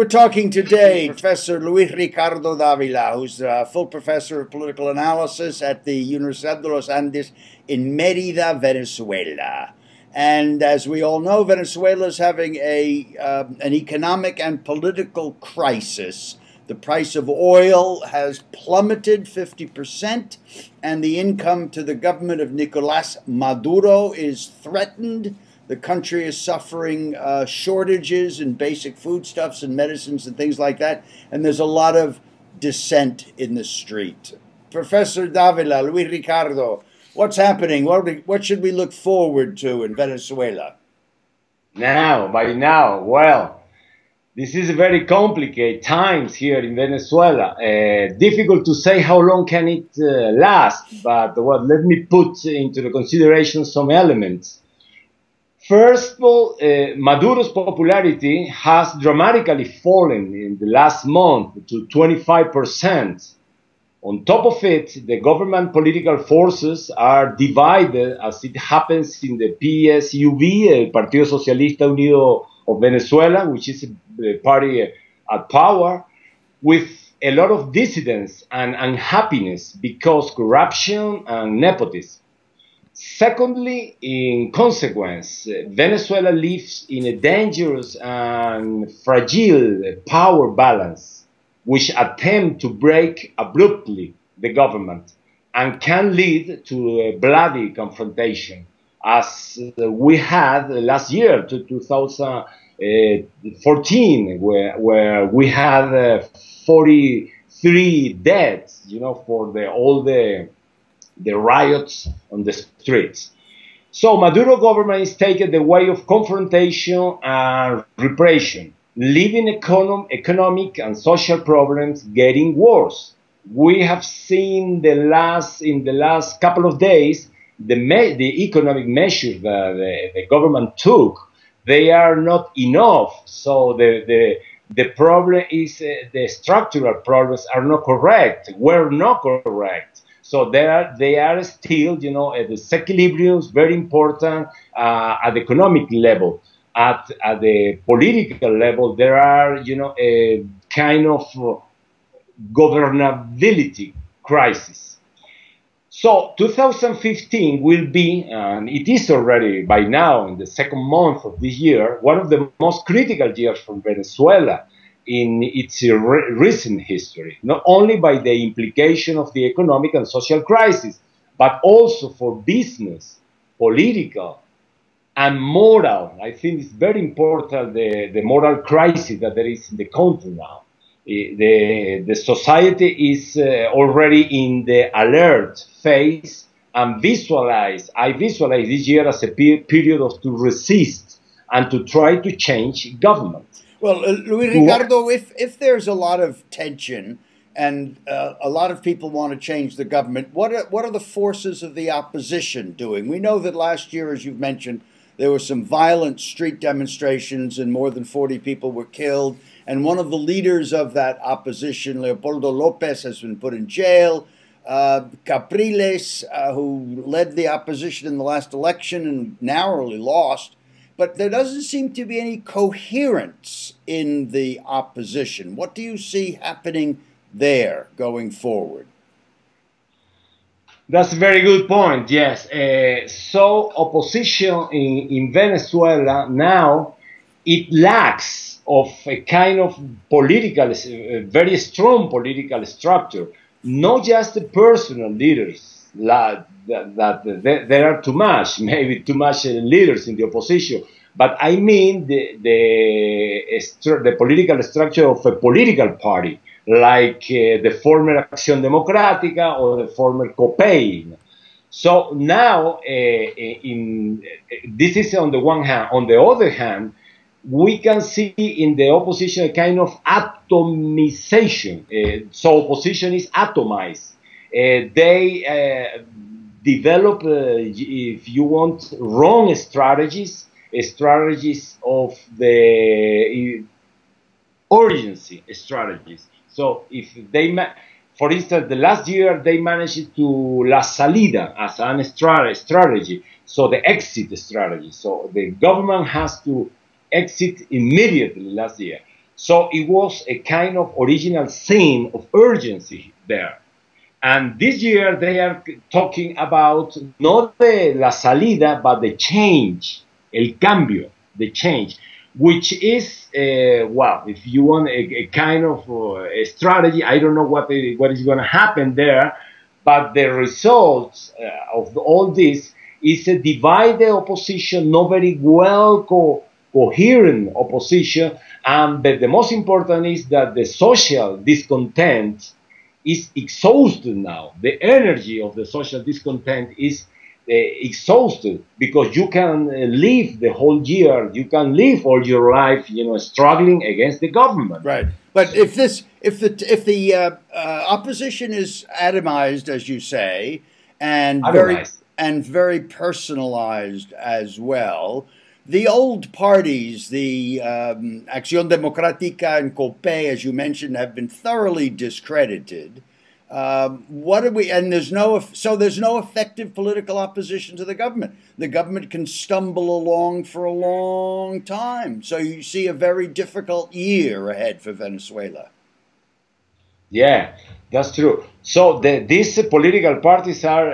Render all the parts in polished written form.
We're talking today Professor Luis Ricardo Davila, who's a full professor of political analysis at the Universidad de los Andes in Mérida, Venezuela. And as we all know, Venezuela is having an economic and political crisis. The price of oil has plummeted 50%, and the income to the government of Nicolás Maduro is threatened. The country is suffering shortages in basic foodstuffs and medicines and things like that, and there's a lot of dissent in the street. Professor Davila, Luis Ricardo, what's happening? What should we look forward to in Venezuela? By now, well, this is a very complicated times here in Venezuela. Difficult to say how long can it last, but let me put into the consideration some elements. First of all, Maduro's popularity has dramatically fallen in the last month to 25%. On top of it, the government political forces are divided, as it happens in the PSUV, el Partido Socialista Unido of Venezuela, which is the party at power, with a lot of dissidence and unhappiness because corruption and nepotism. Secondly, in consequence, Venezuela lives in a dangerous and fragile power balance, which attempt to break abruptly the government and can lead to a bloody confrontation, as we had last year, to 2014, where we had 43 deaths, for all the riots on the streets. So Maduro government is taking the way of confrontation and repression, leaving economic and social problems getting worse. We have seen in the last couple of days the economic measures that the government took. They are not enough. So the problem is the structural problems are not correct. Were not correct. So they are still, at the disequilibrium, very important at the economic level. At the political level, there are, a kind of governability crisis. So 2015 will be, and it is already by now in the second month of this year, one of the most critical years for Venezuela in its recent history, not only by the implication of the economic and social crisis, but also for business, political, and moral. I think it's very important, the moral crisis that there is in the country now. The society is already in the alert phase, and I visualize this year as a period to resist and to try to change government. Well, Luis Ricardo, if there's a lot of tension and a lot of people want to change the government, what are the forces of the opposition doing? We know that last year, as you've mentioned, there were some violent street demonstrations and more than 40 people were killed. And one of the leaders of that opposition, Leopoldo Lopez, has been put in jail. Capriles, who led the opposition in the last election and narrowly lost. But there doesn't seem to be any coherence in the opposition. What do you see happening there going forward? That's a very good point, yes. So opposition in Venezuela now, it lacks of a kind of political, very strong political structure, not just the personal leaders. That there are maybe too much leaders in the opposition, but I mean the political structure of a political party, like the former Acción Democrática or the former COPEI. So now, this is on the one hand. On the other hand, we can see in the opposition a kind of atomization. So opposition is atomized. They develop, if you want, wrong strategies of the urgency strategies. So if they, for instance, the last year they managed to la salida as an strategy, so the exit strategy. So the government has to exit immediately last year. So it was a kind of original scene of urgency there. And this year they are talking about not la salida, but the change, el cambio, the change, which is, well, if you want a kind of a strategy, I don't know what is going to happen there, but the results of all this is a divided opposition, not very well coherent opposition, but the most important is that the social discontent is exhausted now. The energy of the social discontent is exhausted, because you can live the whole year, you can live all your life, struggling against the government. Right. But if the opposition is atomized, as you say, and very personalized as well, the old parties, the Acción Democrática and COPE, as you mentioned, have been thoroughly discredited. What do we? And there's no effective political opposition to the government. The government can stumble along for a long time. So you see a very difficult year ahead for Venezuela. Yeah, that's true. So these political parties are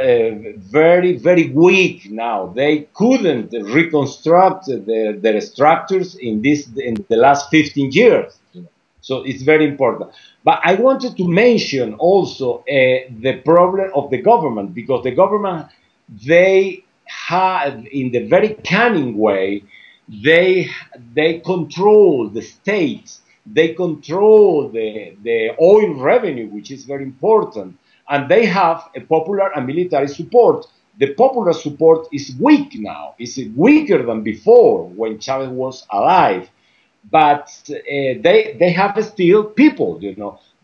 very, very weak now. They couldn't reconstruct their structures in the last 15 years. So it's very important. But I wanted to mention also the problem of the government, because the government, they have, in the very cunning way, they control the states. They control the oil revenue, which is very important, and they have a popular and military support. The popular support is weak now. It's weaker than before when Chavez was alive, but they have still people,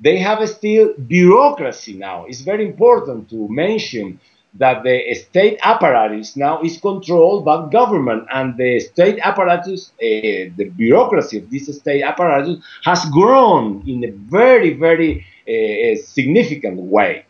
They have still bureaucracy now. It's very important to mention that the state apparatus now is controlled by government, and the state apparatus, the bureaucracy of this state apparatus has grown in a very, very significant way.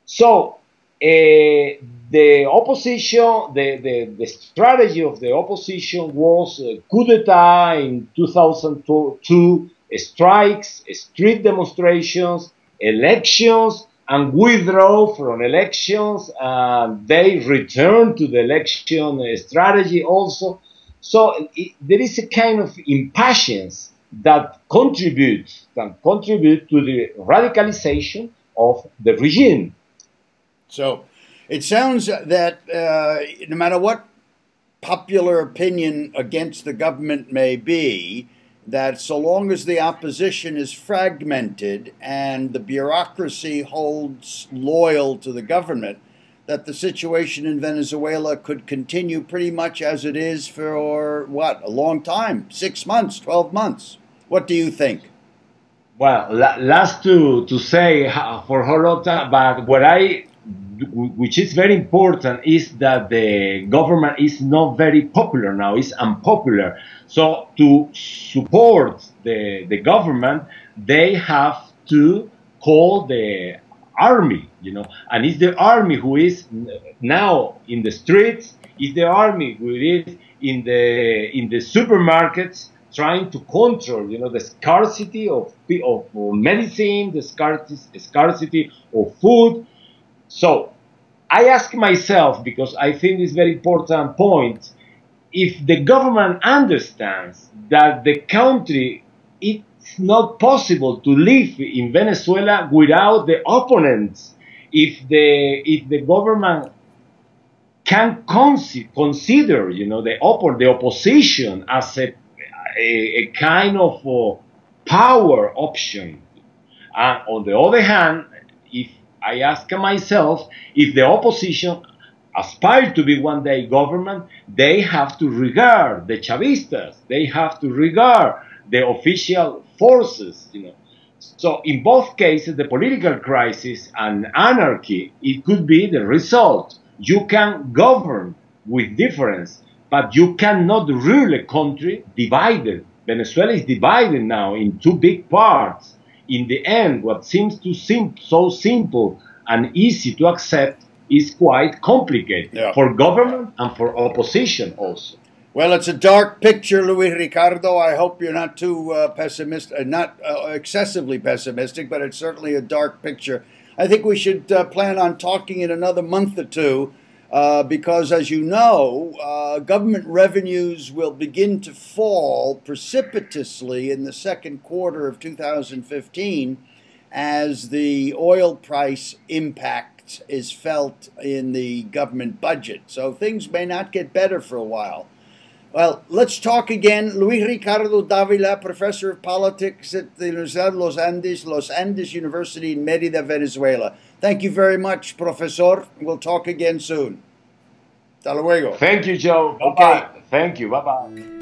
So the opposition, the strategy of the opposition was coup d'etat in 2002, strikes, street demonstrations, elections, and withdraw from elections, and they return to the election strategy also. So there is a kind of impatience that contributes to the radicalization of the regime. So it sounds that no matter what popular opinion against the government may be, that so long as the opposition is fragmented and the bureaucracy holds loyal to the government, that the situation in Venezuela could continue pretty much as it is for, what, a long time, 6 months, 12 months. What do you think? Well, last to say for how long time, but which is very important, is that the government is not very popular now, it's unpopular. So to support the government, they have to call the army, and it's the army who is now in the streets, it's the army who is in the supermarkets, trying to control, the scarcity of medicine, the scarcity of food. So I ask myself, because I think it's a very important point, if the government understands that the country, it's not possible to live in Venezuela without the opponents, if the government can consider, the opposition as a kind of power option. And on the other hand, if I ask myself, if the opposition aspire to be one day government, they have to regard the Chavistas, they have to regard the official forces, So in both cases, the political crisis and anarchy, it could be the result. You can govern with difference, but you cannot rule a country divided. Venezuela is divided now in two big parts. In the end, what seems to seem so simple and easy to accept is quite complicated, for government and for opposition also. Well, it's a dark picture, Luis Ricardo. I hope you're not too pessimistic, not excessively pessimistic, but it's certainly a dark picture. I think we should plan on talking in another month or two because, as you know, government revenues will begin to fall precipitously in the second quarter of 2015 as the oil price impact is felt in the government budget. So things may not get better for a while. Well, let's talk again. Luis Ricardo Davila, Professor of Politics at the Universidad de Los Andes University in Mérida, Venezuela. Thank you very much, Professor. We'll talk again soon. Hasta luego. Thank you, Joe. Bye-bye. Okay. Thank you. Bye-bye.